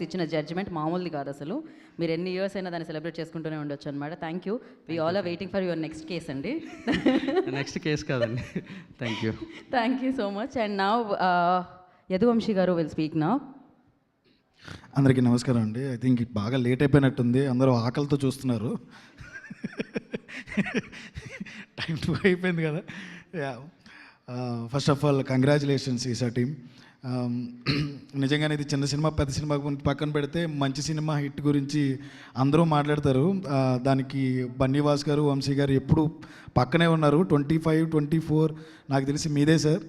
ఇచ్చిన జడ్జిమెంట్ మామూలుది కాదు అసలు. మీరు ఎన్ని ఇయర్స్ అయినా దాన్ని సెలబ్రేట్ చేసుకుంటూనే ఉండొచ్చు అనమాట. Thank you. We all are waiting for your next case అండి. నెక్స్ట్ కేస్ కాదండి. Thank you so much. And now Yaduvamshi గారు విల్ స్పీక్ నౌ. అందరికీ నమస్కారం అండి. ఐ థింక్ బాగా లేట్ అయిపోయినట్టుంది, అందరూ ఆకలితో చూస్తున్నారు. టైం 2 అయిపోయింది కదా. First of all congratulations Eesa team. నిజంగానే ఇది చిన్న సినిమా పెద్ద సినిమా పక్కన పెడితే మంచి సినిమా హిట్ గురించి అందరూ మాట్లాడతారు. దానికి బన్నీవాస్ గారు, వంశీ గారు ఎప్పుడు పక్కనే ఉన్నారు. 25, 24 నాకు తెలిసి మీదే సార్.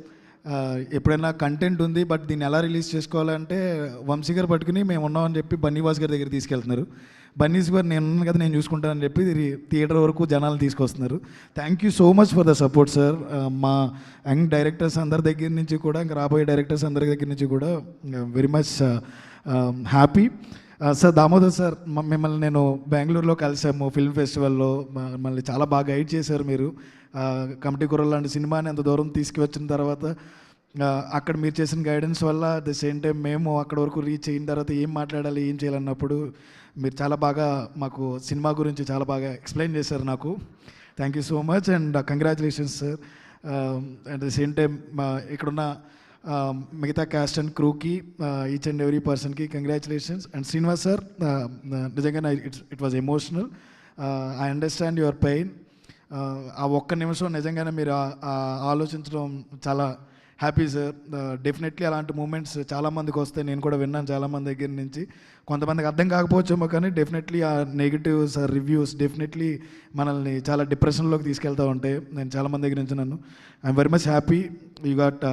ఎప్పుడైనా కంటెంట్ ఉంది బట్ దీన్ని ఎలా రిలీజ్ చేసుకోవాలంటే వంశీ గారు పట్టుకుని మేము ఉన్నామని చెప్పి బన్నీవాస్ గారి దగ్గర తీసుకెళ్తున్నారు. బన్నీస్ గారు నేను ఉన్నాను కదా, నేను చూసుకుంటానని చెప్పి థియేటర్ వరకు జనాలు తీసుకొస్తున్నారు. Thank you so much for the support sir. మా యంగ్ డైరెక్టర్స్ అందరి దగ్గర నుంచి కూడా, ఇంకా రాబోయే డైరెక్టర్స్ అందరి దగ్గర నుంచి కూడా very much happy. Sir Damodar sir, మిమ్మల్ని నేను బెంగళూరులో కలిసాము ఫిల్మ్ ఫెస్టివల్లో. మళ్ళీ చాలా బాగా గైడ్ చేశారు మీరు. కమిటీ కుర్రలు లాంటి సినిమాని అంత దూరం తీసుకువచ్చిన తర్వాత అక్కడ మీరు చేసిన గైడెన్స్ వల్ల అట్ ద సేమ్ టైం మేము అక్కడ వరకు రీచ్ అయిన తర్వాత ఏం మాట్లాడాలి ఏం చేయాలన్నప్పుడు మీరు చాలా బాగా మాకు సినిమా గురించి చాలా బాగా ఎక్స్ప్లెయిన్ చేశారు నాకు. Thank you so much and congratulations sir. At the same time ఇక్కడున్న మిగతా క్యాస్ట్ అండ్ క్రూకి, ఈచ్ అండ్ ఎవ్రీ పర్సన్కి కంగ్రాచులేషన్స్. అండ్ శ్రీనివాస్ సార్, నిజంగా it was emotional. I understand your pain. ఆ ఒక్క నిమిషం నిజంగానే మీరు ఆలోచించడం చాలా హ్యాపీ సార్. డెఫినెట్లీ అలాంటి మూమెంట్స్ చాలామందికి వస్తాయి. నేను కూడా విన్నాను చాలామంది దగ్గర నుంచి. కొంతమందికి అర్థం కాకపోవచ్చేమో కానీ డెఫినెట్లీ ఆ నెగిటివ్స్ రివ్యూస్ డెఫినెట్లీ మనల్ని చాలా డిప్రెషన్లోకి తీసుకెళ్తూ ఉంటాయి. నేను చాలామంది దగ్గర నుంచి నన్ను I'm very much happy. You got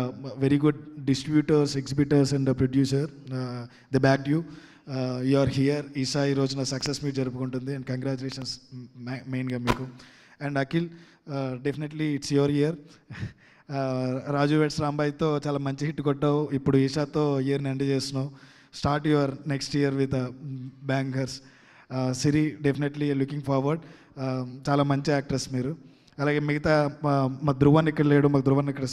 very good distributors, exhibitors and producer. They back you. You are here. Eesha ఈ రోజున సక్సెస్ మీట్ జరుపుకుంటుంది అండ్ కంగ్రాచులేషన్స్ మెయిన్గా మీకు. And Akhil, definitely it's your year. Raju weds రాంబాయ్తో చాలా మంచి హిట్ కొట్టావు. ఇప్పుడు ఈషాతో ఇయర్ని ఎండ్ చేస్తున్నావు. Start your next year with bangers. Siri, definitely looking forward. చాలా మంచి యాక్ట్రెస్ మీరు. అలాగే మిగతా మా ధ్రువన్ ఇక్కడ లేడు, మాకు ధ్రువన్ ఇక్కడ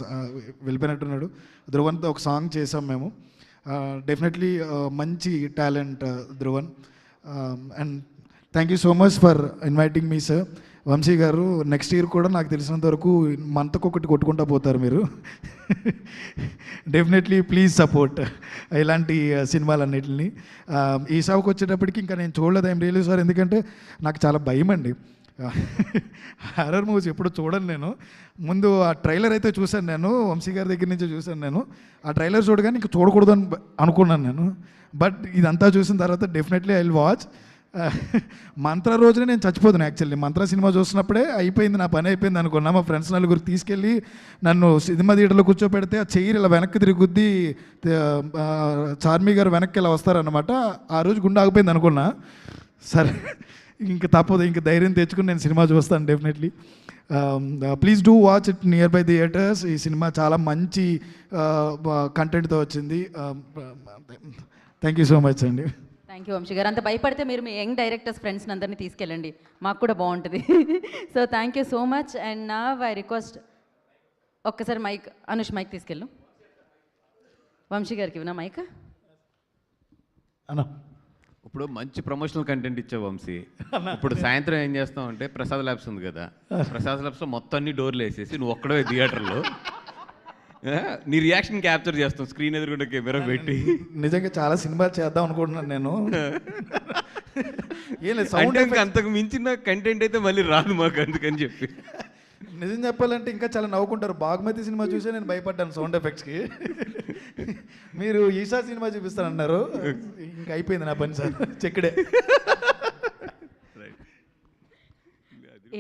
వెళ్ళిపోయినట్టున్నాడు. ధ్రువన్తో ఒక సాంగ్ చేసాం మేము. డెఫినెట్లీ మంచి talent Dhruvan. And thank you so much for inviting మీ సార్. వంశీ గారు, నెక్స్ట్ ఇయర్ కూడా నాకు తెలిసినంత వరకు మంతకొకటి కొట్టుకుంటా పోతారు మీరు. డెఫినెట్లీ ప్లీజ్ సపోర్ట్ ఇలాంటి సినిమాలన్నిటిని. ఈ సాగుకు వచ్చేటప్పటికి ఇంకా నేను చూడలేదు, ఏం రియలీ సార్, ఎందుకంటే నాకు చాలా భయం అండి. హారర్ మూవీస్ ఎప్పుడు చూడను నేను. ముందు ఆ ట్రైలర్ అయితే చూశాను నేను, వంశీ గారి దగ్గర నుంచి చూశాను నేను. ఆ ట్రైలర్ చూడగానే ఇంకా చూడకూడదు అని అనుకున్నాను నేను. బట్ ఇదంతా చూసిన తర్వాత డెఫినెట్లీ ఐ విల్ వాచ్. మంత్ర రోజునే నేను చచ్చిపోతాను యాక్చువల్లీ. మంత్ర సినిమా చూసినప్పుడే అయిపోయింది, నా పని అయిపోయింది అనుకున్నా. మా ఫ్రెండ్స్ నలుగురు తీసుకెళ్ళి నన్ను సినిమా థియేటర్లో కూర్చోపెడితే ఆ చెయ్యి ఇలా వెనక్కి తిరుగుద్ది, చార్మి గారు వెనక్కి ఇలా వస్తారనమాట. ఆ రోజు గుండె ఆగిపోయింది అనుకున్నా. సరే ఇంక తప్పదు, ఇంక ధైర్యం తెచ్చుకుని నేను సినిమా చూస్తాను definitely. Please do watch it near by theatres. ఈ సినిమా చాలా మంచి కంటెంట్తో వచ్చింది. థ్యాంక్ యూ సో మచ్ అండి. థ్యాంక్ యూ వంశీ గారు. అంత భయపడితే మీరు మీ యంగ్ డైరెక్టర్స్ ఫ్రెండ్స్ని అందరినీ తీసుకెళ్ళండి, మాకు కూడా బాగుంటుంది. So thank you so much. And నా ఐ రిక్వెస్ట్ ఒక్కసారి మైక్, అనుష్ మైక్ తీసుకెళ్ళు. వంశీ గారికి ఇవ్వనా మైక్? అన్నా, ఇప్పుడు మంచి ప్రమోషనల్ కంటెంట్ ఇచ్చావు వంశీ. ఇప్పుడు సాయంత్రం ఏం చేస్తావు అంటే ప్రసాద్ ల్యాబ్స్ ఉంది కదా, ప్రసాద్ ల్యాబ్స్లో మొత్తం అన్ని డోర్లు వేసేసి నువ్వు ఒక్కడే థియేటర్లో నీ రియాక్షన్ క్యాప్చర్ చేస్తాం స్క్రీన్ ఎదురుకుండా కెమెరా పెట్టి. నిజంగా చాలా సినిమాలు చేద్దాం అనుకుంటున్నాను నేను. అంతకు మించిన కంటెంట్ అయితే మళ్ళీ రాదు మాకు, అందుకని చెప్పి. నిజం చెప్పాలంటే ఇంకా చాలా నవ్వుకుంటారు. బాగుమతి సినిమా చూసే నేను భయపడ్డాను సౌండ్ ఎఫెక్ట్స్కి. మీరు ఈషా సినిమా చూపిస్తానన్నారు, ఇంకా అయిపోయింది నా పని సార్, చెక్కడే.